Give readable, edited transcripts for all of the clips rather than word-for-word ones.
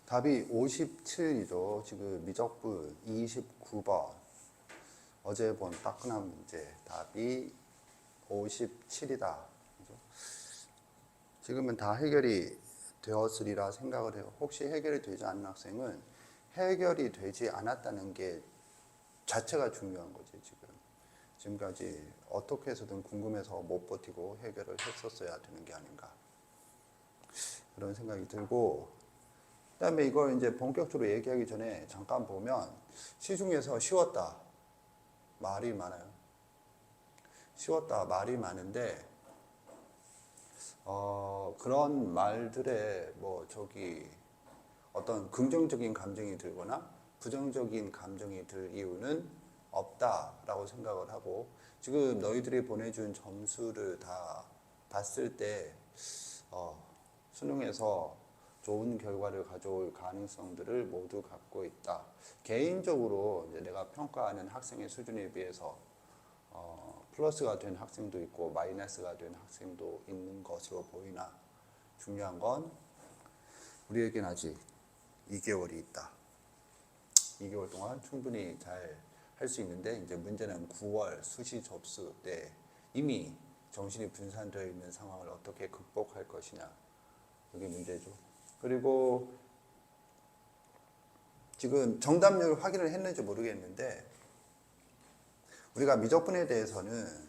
답이 57이죠. 지금 미적분 29번. 어제 본 따끈한 문제. 답이 57이다. 지금은 다 해결이 되었으리라 생각을 해요. 혹시 해결이 되지 않은 학생은 해결이 되지 않았다는 게 자체가 중요한 거지, 지금. 지금까지 어떻게 해서든 궁금해서 못 버티고 해결을 했었어야 되는 게 아닌가. 그런 생각이 들고, 그 다음에 이걸 이제 본격적으로 얘기하기 전에 잠깐 보면 시중에서 쉬웠다 말이 많아요. 쉬웠다 말이 많은데 그런 말들에 어떤 긍정적인 감정이 들거나 부정적인 감정이 들 이유는 없다라고 생각을 하고, 지금 너희들이 보내준 점수를 다 봤을 때 수능에서 좋은 결과를 가져올 가능성들을 모두 갖고 있다. 개인적으로 이제 내가 평가하는 학생의 수준에 비해서 플러스가 된 학생도 있고 마이너스가 된 학생도 있는 것으로 보이나, 중요한 건 우리에겐 아직 2개월이 있다. 2개월 동안 충분히 잘 할 수 있는데, 이제 문제는 9월 수시 접수 때 이미 정신이 분산되어 있는 상황을 어떻게 극복할 것이냐, 그게 문제죠. 그리고 지금 정답률 확인을 했는지 모르겠는데, 우리가 미적분에 대해서는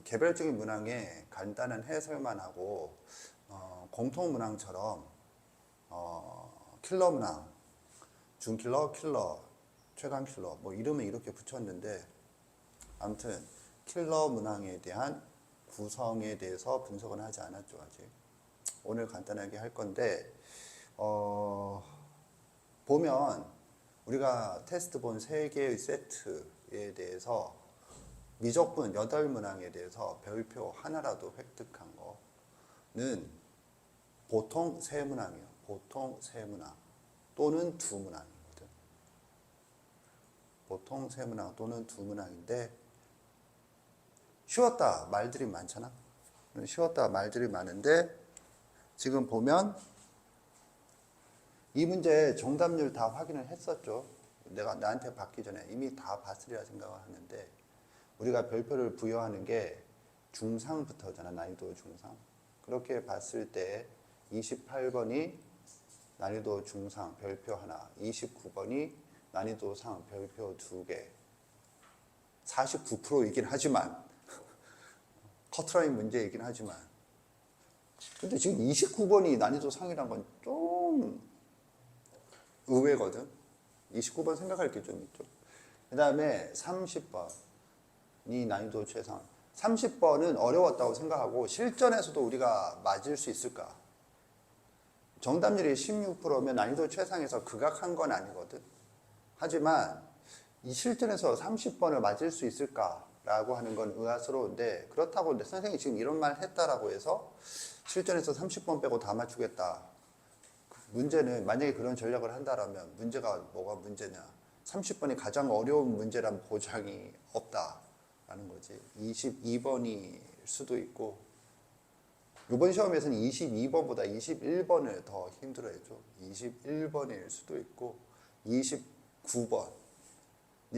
개별적인 문항에 간단한 해설만 하고 공통 문항처럼 킬러 문항, 준킬러, 킬러, 최강 킬러 이름을 이렇게 붙였는데, 아무튼 킬러 문항에 대한 구성에 대해서 분석은 하지 않았죠, 아직. 오늘 간단하게 할 건데, 보면 우리가 테스트 본 3개의 세트에 대해서 미적분 8문항에 대해서 별표 하나라도 획득한 거는 보통 3문항이에요. 보통 3문항 또는 2문항이거든. 보통 3문항 또는 2문항인데, 쉬웠다 말들이 많잖아. 쉬웠다 말들이 많은데, 지금 보면 이 문제 정답률 다 확인을 했었죠. 내가 나한테 받기 전에 이미 다 봤으리라 생각을 하는데, 우리가 별표를 부여하는 게 중상부터잖아. 난이도 중상. 그렇게 봤을 때 28번이 난이도 중상 별표 하나, 29번이 난이도 상 별표 2개. 49%이긴 하지만 커트라인 문제이긴 하지만, 근데 지금 29번이 난이도 상이란 건 좀 의외거든. 29번 생각할 게 좀 있죠. 그 다음에 30번이 난이도 최상. 30번은 어려웠다고 생각하고 실전에서도 우리가 맞을 수 있을까? 정답률이 16%면 난이도 최상에서 극악한 건 아니거든. 하지만 이 실전에서 30번을 맞을 수 있을까라고 하는 건 의아스러운데, 그렇다고 선생님이 지금 이런 말 했다라고 해서 실전에서 30번 빼고 다 맞추겠다. 문제는 만약에 그런 전략을 한다라면 문제가 뭐가 문제냐? 30번이 가장 어려운 문제란 보장이 없다라는 거지. 22번일 수도 있고, 이번 시험에서는 22번보다 21번을 더 힘들어해줘. 21번일 수도 있고 29번일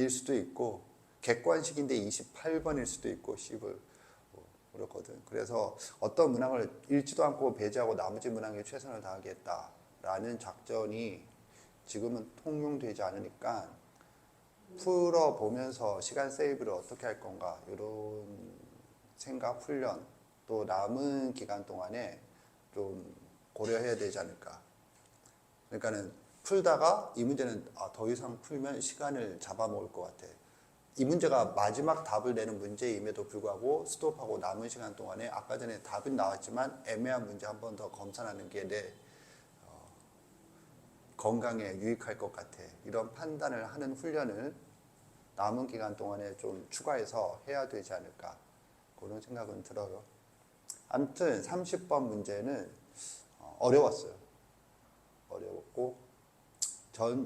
수도 있고, 객관식인데 28번일 수도 있고, 그렇거든. 그래서 어떤 문항을 읽지도 않고 배제하고 나머지 문항에 최선을 다하겠다라는 작전이 지금은 통용되지 않으니까, 풀어보면서 시간 세이브를 어떻게 할 건가, 이런 생각, 훈련, 또 남은 기간 동안에 좀 고려해야 되지 않을까. 그러니까는 풀다가 이 문제는 더 이상 풀면 시간을 잡아먹을 것 같아. 이 문제가 마지막 답을 내는 문제임에도 불구하고 스톱하고 남은 시간 동안에 아까 전에 답은 나왔지만 애매한 문제 한 번 더 검사하는 게 내 건강에 유익할 것 같아. 이런 판단을 하는 훈련을 남은 기간 동안에 좀 추가해서 해야 되지 않을까, 그런 생각은 들어요. 아무튼 30번 문제는 어려웠어요. 어려웠고,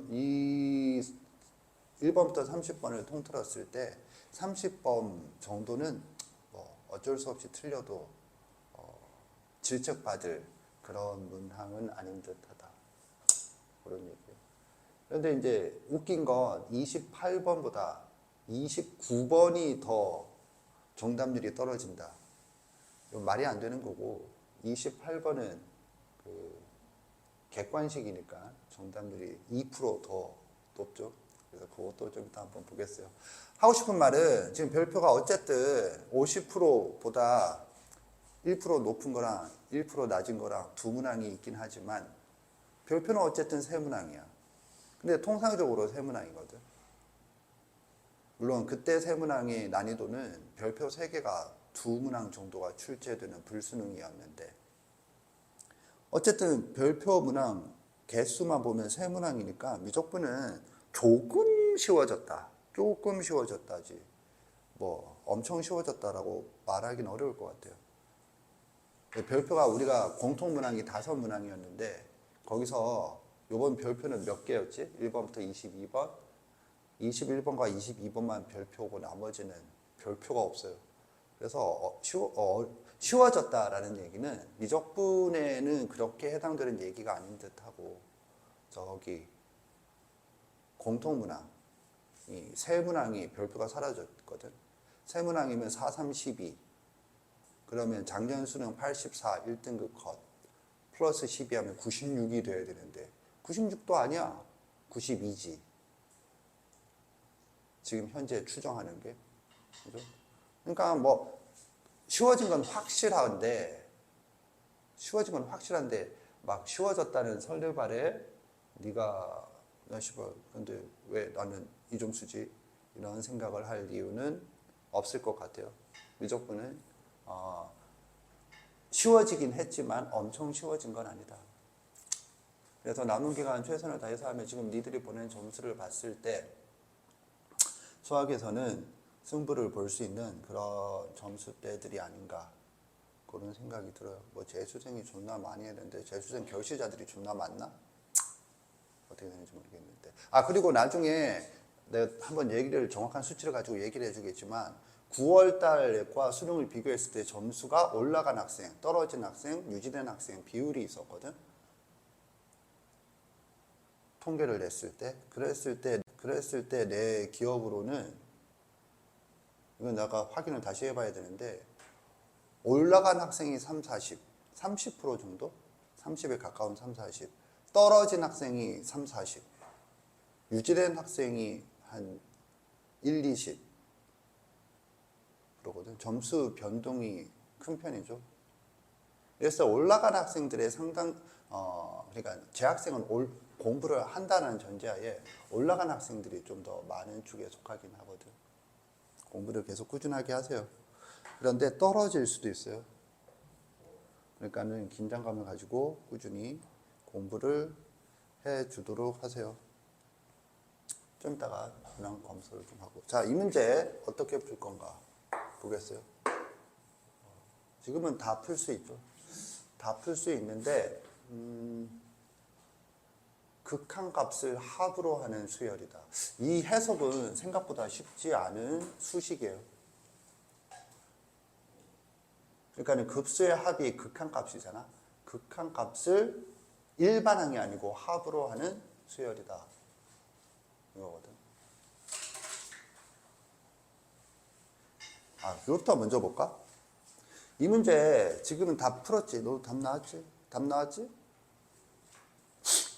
이 1번부터 30번을 통틀었을 때 30번 정도는 어쩔 수 없이 틀려도 질책받을 그런 문항은 아닌 듯하다. 그런 얘기예요. 그런데 이제 웃긴 건 28번보다 29번이 더 정답률이 떨어진다. 이건 말이 안 되는 거고 28번은 그 객관식이니까 정답률이 2%더 높죠. 그래서 그것도 좀 이따 한번 보겠어요. 하고 싶은 말은 지금 별표가 어쨌든 50%보다 1% 높은 거랑 1% 낮은 거랑 두 문항이 있긴 하지만 별표는 어쨌든 세 문항이야. 근데 통상적으로 세 문항이거든. 물론 그때 세 문항의 난이도는 별표 3개가 두 문항 정도가 출제되는 불수능이었는데 어쨌든 별표 문항 개수만 보면 세 문항이니까 미적분은 조금 쉬워졌다. 조금 쉬워졌다지. 뭐 엄청 쉬워졌다라고 말하기는 어려울 것 같아요. 별표가 우리가 공통 문항이 5문항이었는데 거기서 이번 별표는 몇 개였지? 1번부터 22번? 21번과 22번만 별표고 나머지는 별표가 없어요. 그래서 쉬워졌다라는 얘기는 미적분에는 그렇게 해당되는 얘기가 아닌 듯하고 저기 공통문항 이 세 문항이 별표가 사라졌거든. 세 문항이면 4, 3, 12 그러면 작년 수능 84 1등급 컷 플러스 12 하면 96이 돼야 되는데 96도 아니야. 92지. 지금 현재 추정하는 게. 그죠? 그러니까 뭐 쉬워진 건 확실한데 막 쉬워졌다는 설레발에 네가 나 씨발 근데 왜 나는 이 점수지? 이런 생각을 할 이유는 없을 것 같아요. 미적분은 쉬워지긴 했지만 엄청 쉬워진 건 아니다. 그래서 남은 기간 최선을 다해서 하면 지금 니들이 보낸 점수를 봤을 때 수학에서는 승부를 볼 수 있는 그런 점수대들이 아닌가 그런 생각이 들어요. 뭐 재수생이 존나 많이 했는데 재수생 결실자들이 존나 많나? 어떻게 되는지 모르겠는데. 그리고 나중에 내가 한번 얘기를 정확한 수치를 가지고 얘기를 해주겠지만 9월달과 수능을 비교했을 때 점수가 올라간 학생, 떨어진 학생, 유지된 학생 비율이 있었거든. 통계를 냈을 때. 그랬을 때 내 기억으로는 이건 내가 확인을 다시 해봐야 되는데 올라간 학생이 30% 정도? 30에 가까운 40. 떨어진 학생이 40. 유지된 학생이 한 20. 그러거든. 점수 변동이 큰 편이죠. 그래서 올라간 학생들의 그러니까 재학생은 공부를 한다는 전제하에 올라간 학생들이 좀 더 많은 축에 속하긴 하거든. 공부를 계속 꾸준하게 하세요. 그런데 떨어질 수도 있어요. 그러니까는 긴장감을 가지고 꾸준히 공부를 해 주도록 하세요. 좀 이따가 근황 검사를 좀 하고. 자, 이 문제 어떻게 풀 건가 보겠어요. 지금은 다 풀 수 있죠. 다 풀 수 있는데 극한값을 합으로 하는 수열이다. 이 해석은 생각보다 쉽지 않은 수식이에요. 그러니까 급수의 합이 극한값이잖아. 극한값을 일반항이 아니고 합으로 하는 수열이다. 이거거든. 그것부터 먼저 볼까? 이 문제 지금은 다 풀었지. 너 답 나왔지? 답 나왔지?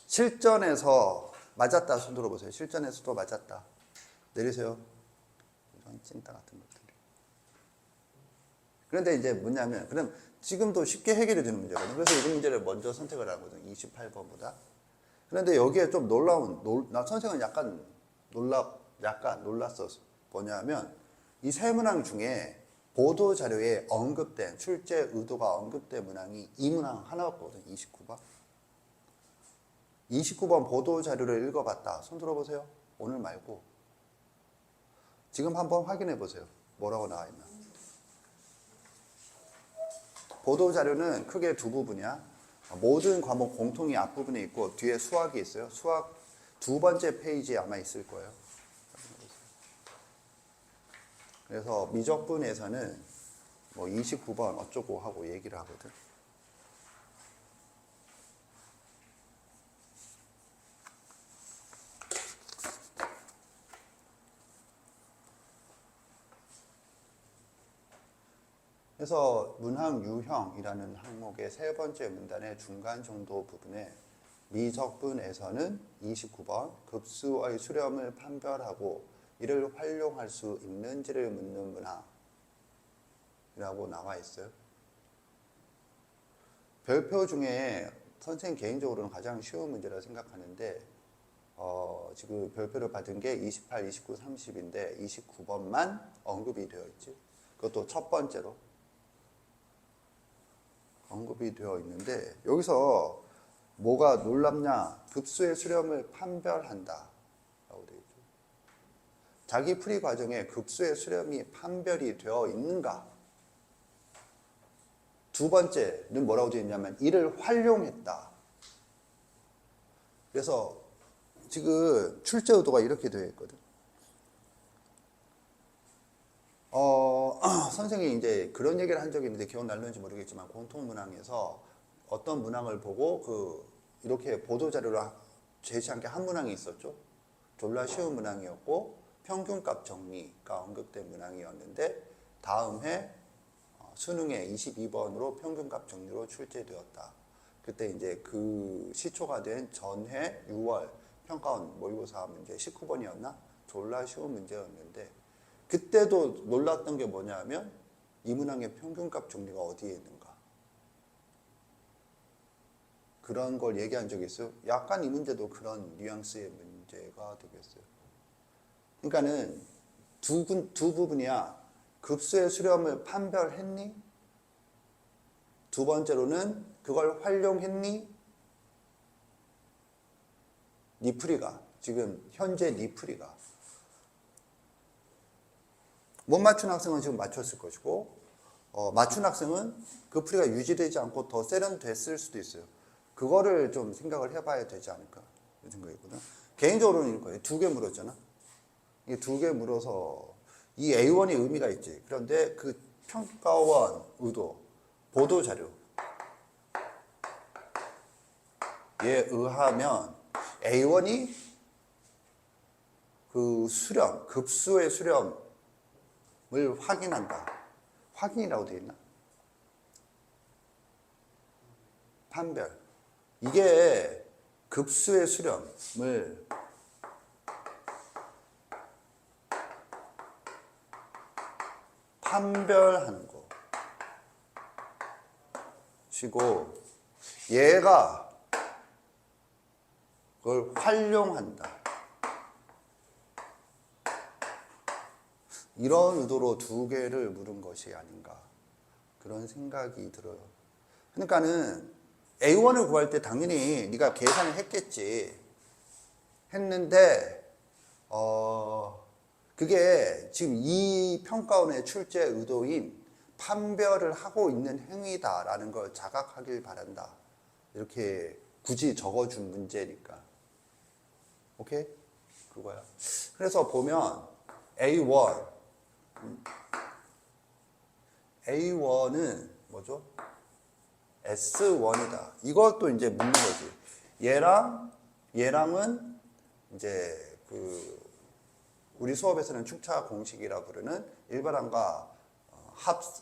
실전에서 맞았다. 손 들어보세요. 실전에서도 맞았다. 내리세요. 이런 찐따 같은 것들. 그런데 이제 뭐냐면 그럼 지금도 쉽게 해결이 되는 문제거든요. 그래서 이 문제를 먼저 선택을 하거든요. 28번보다. 그런데 여기에 좀 나 선생은 약간 놀랐어. 뭐냐면 이 세 문항 중에 보도 자료에 언급된 출제 의도가 언급된 문항이 이 문항 하나였거든요. 29번. 29번 보도 자료를 읽어봤다. 손 들어보세요. 오늘 말고. 지금 한번 확인해 보세요. 뭐라고 나와 있나. 보도 자료는 크게 두 부분이야. 모든 과목 공통이 앞부분에 있고 뒤에 수학이 있어요. 수학 두 번째 페이지에 아마 있을 거예요. 그래서 미적분에서는 뭐 29번 어쩌고 하고 얘기를 하거든. 그래서 문항 유형이라는 항목의 세 번째 문단의 중간 정도 부분에 미적분에서는 29번 급수의 수렴을 판별하고 이를 활용할 수 있는지를 묻는 문항이라고 나와 있어요. 별표 중에 선생님 개인적으로는 가장 쉬운 문제라 생각하는데 지금 별표를 받은 게 28, 29, 30인데 29번만 언급이 되어 있지. 그것도 첫 번째로 언급이 되어 있는데 여기서 뭐가 놀랍냐? 급수의 수렴을 판별한다 라고 되어 있죠. 자기 풀이 과정에 급수의 수렴이 판별이 되어 있는가? 두 번째는 뭐라고 되어 있냐면 이를 활용했다. 그래서 지금 출제 의도가 이렇게 되어 있거든. 선생님이 이제 그런 얘기를 한 적이 있는데 기억날는지 모르겠지만 공통문항에서 어떤 문항을 보고 이렇게 보도자료를 제시한 게 한 문항이 있었죠. 졸라 쉬운 문항이었고 평균값 정리가 언급된 문항이었는데 다음 해 수능에 22번으로 평균값 정리로 출제되었다. 그때 이제 그 시초가 된 전해 6월 평가원 모의고사 문제 19번이었나? 졸라 쉬운 문제였는데 그때도 놀랐던 게 뭐냐면 이 문항의 평균값 정리가 어디에 있는가? 그런 걸 얘기한 적이 있어요. 약간 이 문제도 그런 뉘앙스의 문제가 되겠어요. 그러니까는 두 부분이야. 급수의 수렴을 판별했니? 두 번째로는 그걸 활용했니? 네 풀이가 지금 현재 네 풀이가 못 맞춘 학생은 지금 맞췄을 것이고 맞춘 학생은 그 풀이가 유지되지 않고 더 세련됐을 수도 있어요. 그거를 좀 생각을 해봐야 되지 않을까 이런 생각이거든. 개인적으로는 이런 거예요. 두 개 물었잖아. 이 두 개 물어서 이 A1이 의미가 있지. 그런데 그 평가원 의도 보도자료에 의하면 A1이 그 수렴 급수의 수렴을 확인한다. 확인이라고 되어 있나? 판별. 이게 급수의 수렴을 판별하는 것이고 얘가 그걸 활용한다. 이런 의도로 두 개를 물은 것이 아닌가 그런 생각이 들어요. 그러니까는 A1을 구할 때 당연히 네가 계산을 했겠지. 했는데 그게 지금 이 평가원의 출제 의도인 판별을 하고 있는 행위다라는 걸 자각하길 바란다. 이렇게 굳이 적어준 문제니까. 오케이? 그거야. 그래서 보면 A1은 뭐죠? S1이다. 이것도 이제 묻는 거지. 얘랑은 이제 우리 수업에서는 축차 공식이라 부르는 일반항과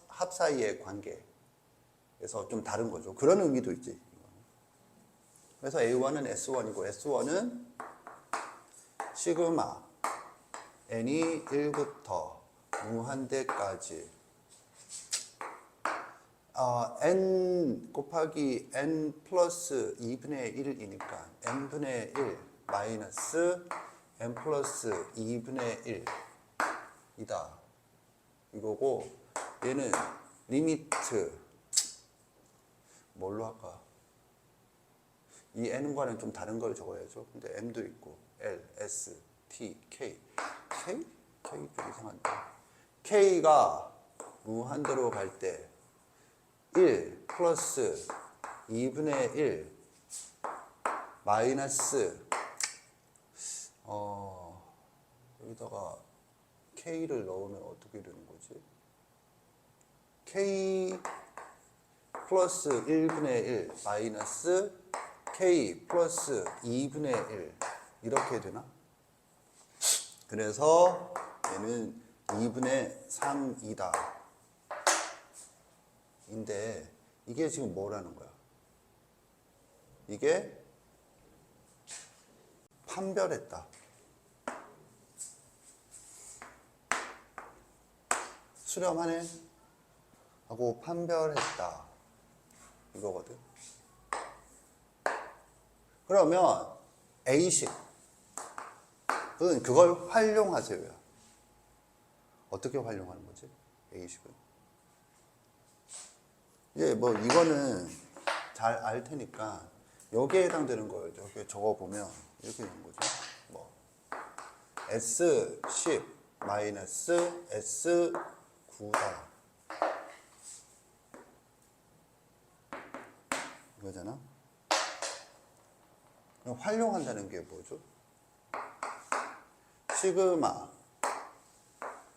합 사이의 관계에서 좀 다른 거죠. 그런 의미도 있지. 그래서 A1은 S1이고 S1은 시그마 n이 1부터 무한대까지 n 곱하기 n 플러스 2분의 1이니까 n분의 1 마이너스 n 플러스 2분의 1이다. 이거고 얘는 리미트 뭘로 할까? 이 n과는 좀 다른 걸 적어야죠. 근데 m도 있고 l, s, t, k. k? k 좀 이상한데. k가 무한대로 갈 때 1 플러스 2분의 1 마이너스 여기다가 k를 넣으면 어떻게 되는 거지? k 플러스 1분의 1 마이너스 k 플러스 2분의 1 이렇게 되나? 그래서 얘는 2분의 3이다. 인데 이게 지금 뭐라는 거야? 이게 판별했다. 수렴하네 하고 판별했다. 이거거든. 그러면 A식은 그걸 활용하세요. 어떻게 활용하는 거지? A식은. 이제 뭐 이거는 잘 알 테니까 여기에 해당되는 거예요. 여기 적어보면 이렇게 되는 거죠. 뭐 S10 마이너스 S9다. 이거잖아. 그럼 활용한다는 게 뭐죠? 시그마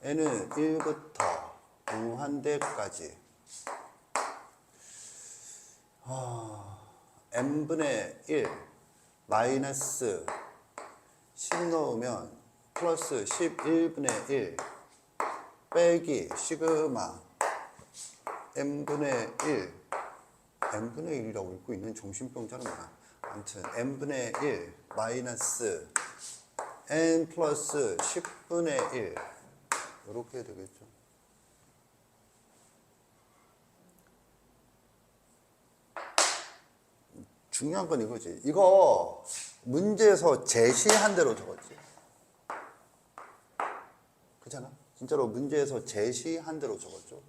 n은 1부터 무한대까지 n분의 1 마이너스 10 넣으면 플러스 11분의 1 빼기 시그마 n분의 1 n분의 1이라고 읽고 있는 정신병자는 뭐야? 아무튼 n분의 1 마이너스 n 플러스 10분의 1 이렇게 되겠죠. 중요한 건 이거지. 이거 문제에서 제시한 대로 적었지. 그렇잖아? 진짜로 문제에서 제시한 대로 적었죠.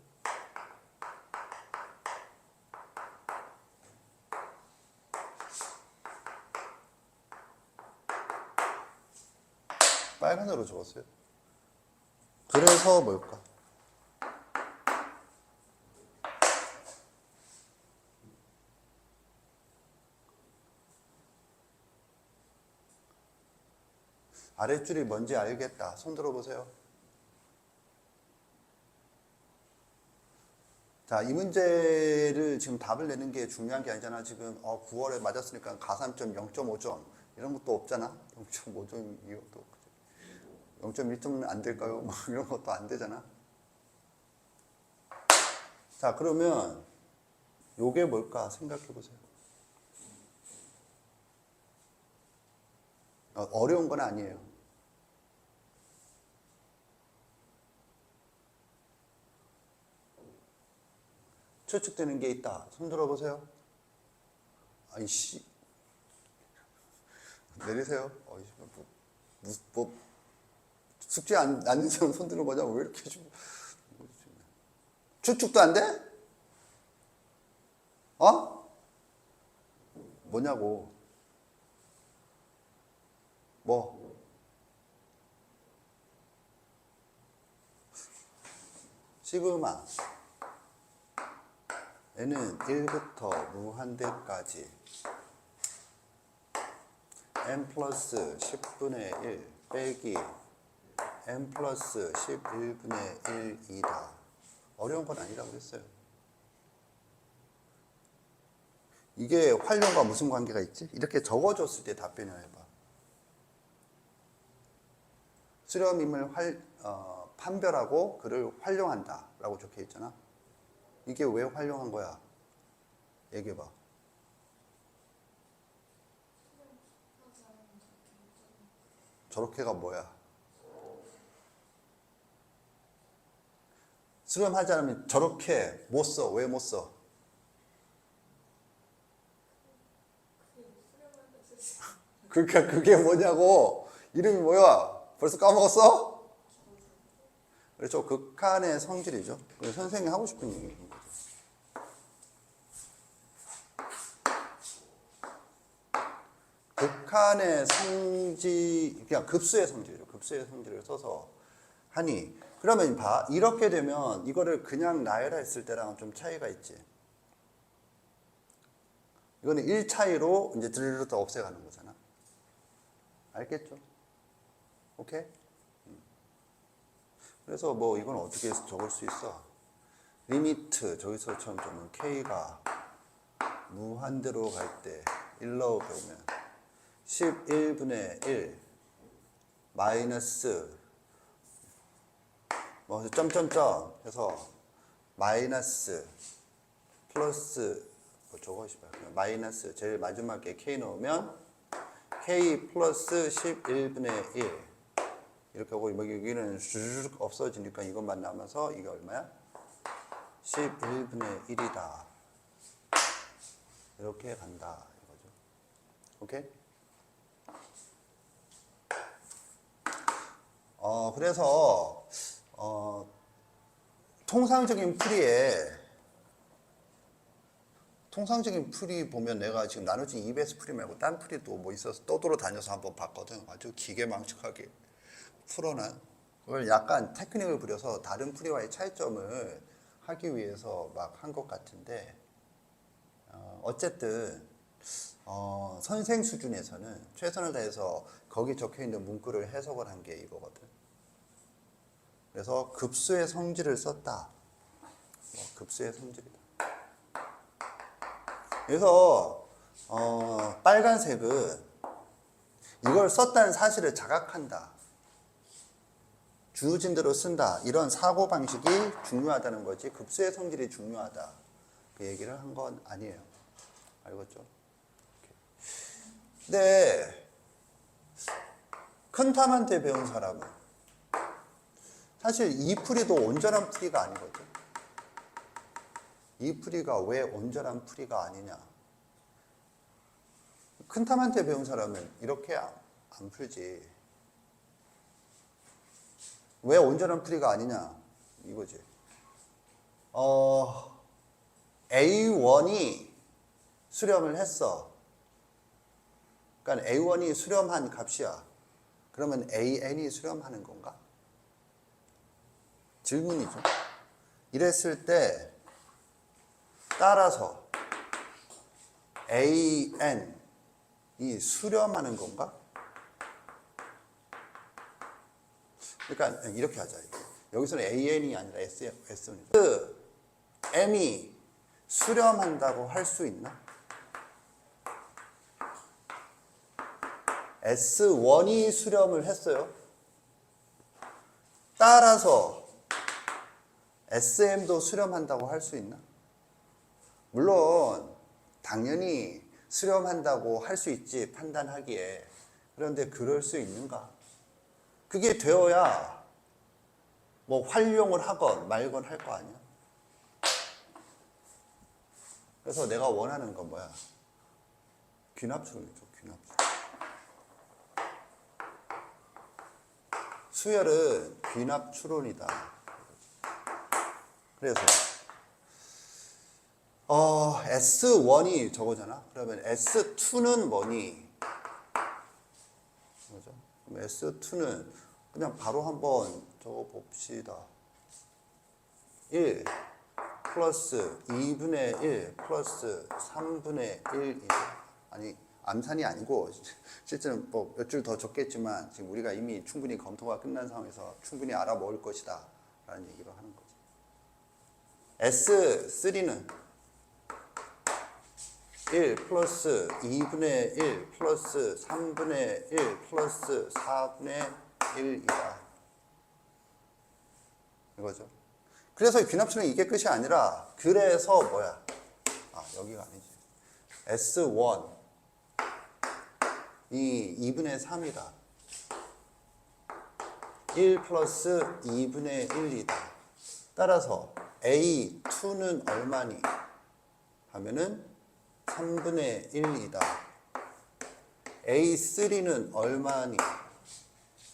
빨간으로 적었어요. 그래서 뭘까? 아랫줄이 뭔지 알겠다. 손 들어보세요. 자, 이 문제를 지금 답을 내는 게 중요한 게 아니잖아. 지금 9월에 맞았으니까 가산점 0.5점 이런 것도 없잖아. 0.5점 이것도 0.1점은 안 될까요? 뭐 이런 것도 안 되잖아. 자, 그러면 요게 뭘까 생각해 보세요. 어려운 건 아니에요. 추측되는 게 있다. 손 들어보세요. 아이씨. 내리세요. 뭐 숙제 안 낸 사람 손 드는 거냐? 왜 이렇게 좀. 추측도 안 돼? 뭐냐고. 뭐. 시그마. n은 1부터 무한대까지 n 플러스 10분의 1 빼기 n 플러스 11분의 1이다. 어려운 건 아니라고 했어요. 이게 활용과 무슨 관계가 있지? 이렇게 적어줬을 때 답변을 해봐. 수렴임을 판별하고 그를 활용한다 라고 적혀 있잖아. 이게 왜 활용한 거야? 얘기해봐. 저렇게가 뭐야? 수렴하지 않으면 저렇게 못 써. 왜 못 써? 그러니까 그게 뭐냐고. 이름이 뭐야? 벌써 까먹었어? 그렇죠. 극한의 성질이죠. 선생님이 하고 싶은 얘기인 거죠. 극한의 성질, 그냥 급수의 성질이죠. 급수의 성질을 써서 하니. 그러면 봐. 이렇게 되면 이거를 그냥 나열화 했을 때랑 좀 차이가 있지. 이거는 1차이로 이제 드르르 또 없애가는 거잖아. 알겠죠? 오케이? 그래서 뭐 이건 어떻게 적을 수 있어? 리미트, 저기서 처음 적는 K가 무한대로 갈 때 1로 배우면 11분의 1 마이너스 뭐 점점점 해서 마이너스 플러스 저것이 그냥 마이너스 제일 마지막에 k 넣으면 k 플러스 11분의 1 이렇게 하고 여기는 슉 없어지니까 이것만 남아서 이게 얼마야? 11분의 1이다. 이렇게 간다 이거죠. 오케이? 그래서 통상적인 풀이 보면 내가 지금 나눠진 EBS 풀이 말고 딴 풀이도 뭐 있어서 떠돌아다녀서 한번 봤거든. 아주 기계망측하게 풀어난 그걸 약간 테크닉을 부려서 다른 풀이와의 차이점을 하기 위해서 막 한 것 같은데 어쨌든 선생 수준에서는 최선을 다해서 거기 적혀있는 문구를 해석을 한 게 이거거든. 그래서 급수의 성질을 썼다. 급수의 성질이다. 그래서 빨간색은 이걸 썼다는 사실을 자각한다. 주어진 대로 쓴다. 이런 사고방식이 중요하다는 거지 급수의 성질이 중요하다. 그 얘기를 한 건 아니에요. 알겠죠? 근데 큰 탐한테 배운 사람은 사실 이 풀이도 온전한 풀이가 아니거든. 이 풀이가 왜 온전한 풀이가 아니냐. 큰 탐한테 배운 사람은 이렇게 안 풀지. 왜 온전한 풀이가 아니냐 이거지. A1이 수렴을 했어. 그러니까 A1이 수렴한 값이야. 그러면 AN이 수렴하는 건가? 질문이죠. 이랬을 때 따라서 AN이 수렴하는 건가? 그러니까 이렇게 하자. 여기서는 AN이 아니라 S는. 그 M이 수렴한다고 할 수 있나? S1이 수렴을 했어요. 따라서 SM도 수렴한다고 할 수 있나? 물론 당연히 수렴한다고 할 수 있지 판단하기에. 그런데 그럴 수 있는가? 그게 되어야 뭐 활용을 하건 말건 할 거 아니야. 그래서 내가 원하는 건 뭐야? 귀납추론이죠. 귀납추론. 수열은 귀납추론이다. 그래서 S1이 저거잖아. 그러면 S2는 뭐니? 그죠? 그럼 S2는 그냥 바로 한번 적어 봅시다. 1 플러스 2분의 1 플러스 3분의 1이죠. 아니 암산이 아니고 실제는 뭐 몇 줄 더 적겠지만 지금 우리가 이미 충분히 검토가 끝난 상황에서 충분히 알아먹을 것이다 라는 얘기로 하는 거지. S3는 1 플러스 2분의 1 플러스 3분의 1 플러스 4분의 1이다. 이거죠. 그래서 귀납추론이 이게 끝이 아니라 그래서 뭐야? 여기가 아니지. S1 이 2분의 3이다. 1 플러스 2분의 1이다. 따라서 A2는 얼마니? 하면은 3분의 1이다. A3는 얼마니?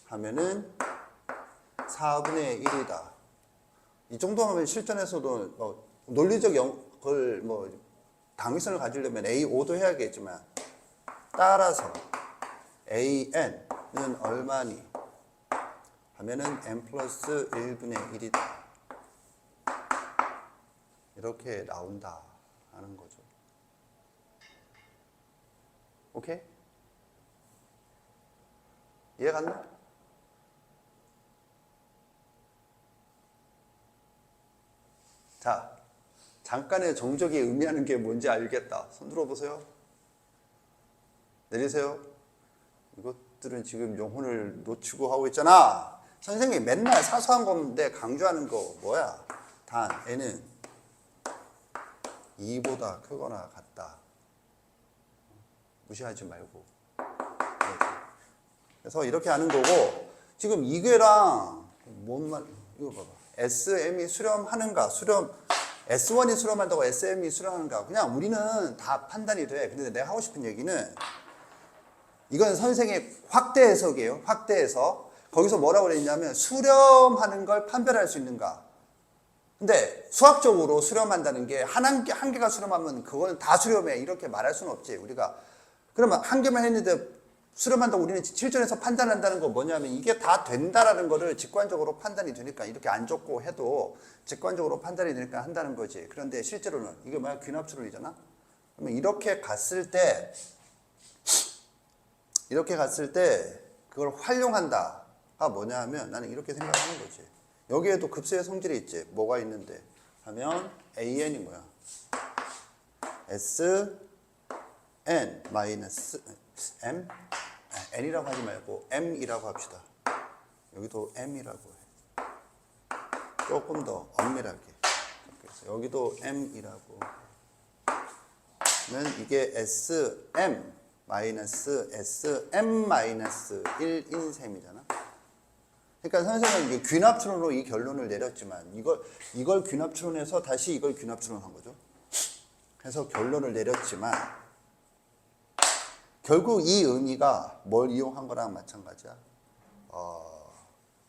하면은 4분의 1이다. 이 정도 하면 실전에서도 논리적 걸 당위성을 가지려면 A5도 해야겠지만 따라서 AN은 얼마니? 하면은 N 플러스 1분의 1이다. 이렇게 나온다 하는 거죠. 오케이? 이해 갔나? 자, 잠깐의 정적이 의미하는 게 뭔지 알겠다. 손 들어보세요. 내리세요. 이것들은 지금 영혼을 놓치고 하고 있잖아. 선생님이 맨날 사소한 건데 강조하는 거 뭐야? 단 N은 2보다 크거나 같다. 무시하지 말고. 그래서 이렇게 하는 거고, 지금 이괴랑 뭔 말, 이거 봐봐. SM이 수렴하는가, S1이 수렴한다고 SM이 수렴하는가. 그냥 우리는 다 판단이 돼. 근데 내가 하고 싶은 얘기는, 이건 선생의 확대 해석이에요. 확대 해석. 거기서 뭐라고 그랬냐면, 수렴하는 걸 판별할 수 있는가. 근데 수학적으로 수렴한다는 게 한 개가 수렴하면 그거는 다 수렴해. 이렇게 말할 수는 없지. 우리가. 그러면 한 개만 했는데 수렴한다고 우리는 실전에서 판단한다는 거 뭐냐면 이게 다 된다라는 거를 직관적으로 판단이 되니까 이렇게 안 좋고 해도 직관적으로 판단이 되니까 한다는 거지. 그런데 실제로는 이게 뭐야? 귀납추론이잖아. 그러면 이렇게 갔을 때 그걸 활용한다가 뭐냐 하면 나는 이렇게 생각하는 거지. 여기에도 급수의 성질이 있지. 뭐가 있는데 하면 AN이 뭐야? S N 마이너스 M N이라고 하지 말고 M이라고 합시다. 여기도 M이라고 해. 조금 더 엄밀하게. 그래서 여기도 M이라고. 는 이게 SM 마이너스 SM 마이너스 1인 셈이잖아. 그러니까 선생님은 이게 귀납추론으로 이 결론을 내렸지만 이걸 귀납추론해서 다시 이걸 귀납추론한 거죠. 그래서 결론을 내렸지만 결국 이 의미가 뭘 이용한 거랑 마찬가지야.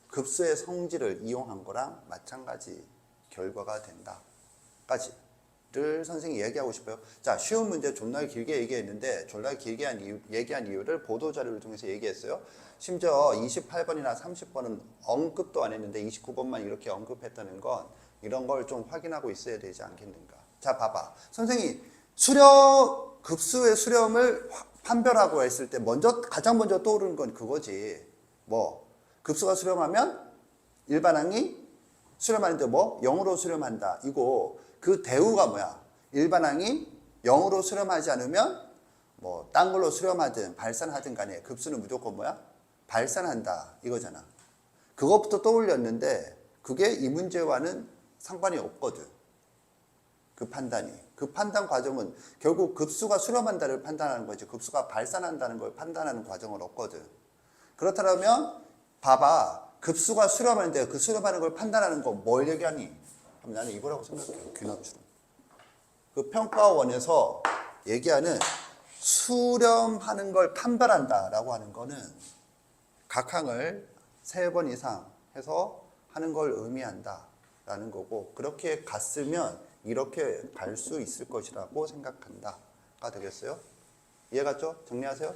급수의 성질을 이용한 거랑 마찬가지 결과가 된다까지를 선생님이 얘기하고 싶어요. 자, 쉬운 문제 존나 길게 얘기했는데 존나 길게 얘기한 이유를 보도자료를 통해서 얘기했어요. 심지어 28번이나 30번은 언급도 안 했는데 29번만 이렇게 언급했다는 건 이런 걸 좀 확인하고 있어야 되지 않겠는가. 자, 봐봐. 선생님이 급수의 수렴을 판별하고 했을 때 가장 먼저 떠오르는 건 그거지. 뭐 급수가 수렴하면 일반항이 수렴하는데 뭐 0으로 수렴한다. 이거 그 대우가 뭐야? 일반항이 0으로 수렴하지 않으면 뭐 딴 걸로 수렴하든 발산하든 간에 급수는 무조건 뭐야? 발산한다. 이거잖아. 그것부터 떠올렸는데 그게 이 문제와는 상관이 없거든. 그 판단이. 그 판단 과정은 결국 급수가 수렴한다를 판단하는 거지. 급수가 발산한다는 걸 판단하는 과정은 없거든. 그렇다면 봐봐. 급수가 수렴하는데 그 수렴하는 걸 판단하는 거 뭘 얘기하니? 그럼 나는 이거라고 생각해요. 귀납추론. 그 평가원에서 얘기하는 수렴하는 걸 판별한다라고 하는 거는 각 항을 3번 이상 해서 하는 걸 의미한다라는 거고, 그렇게 갔으면 이렇게 갈 수 있을 것이라고 생각한다가 되겠어요? 이해 갔죠? 정리하세요.